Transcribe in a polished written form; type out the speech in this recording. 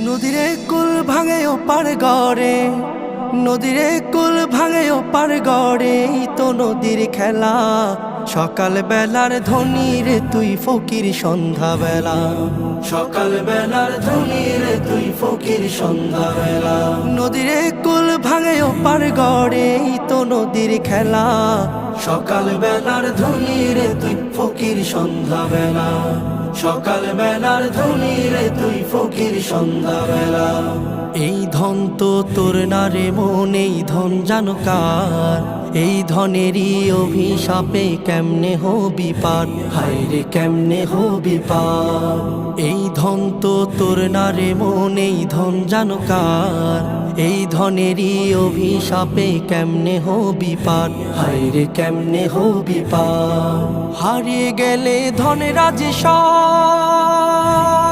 নদীরে কুল ভাঙে ওপার গড়ে, নদীরে কুল ভাঙে ওপার গড়ে, তো নদীর খেলা। সকাল বেলার ধনী রে তুই ফকির সন্ধ্যা বেলা, সকাল বেলার ধনী রে তুই ফকির সন্ধ্যা বেলা। নদীরে কুল ভাঙে ওপার গড়ে, তো নদীর খেলা। সকাল বেলার ধনী রে তুই ফকির সন্ধ্যা বেলা, সকাল বেলার ধনী রে তুই ফকির সন্ধ্যা বেলা। এই ধন তো তোর না রে মন, এই ধন জানো কার? এই ধনেরই অভিশাপে কেমনে হবি পার, হায় রে কেমনে হবি পার। এই ধন তো তোর না রে মন, এই ধন জানো কার? এই ধনেরই অভিশাপে কেমনে হবি পার, হায় রে কেমনে হবি পার। হারিয়ে গেলে ধনেরা যে সব,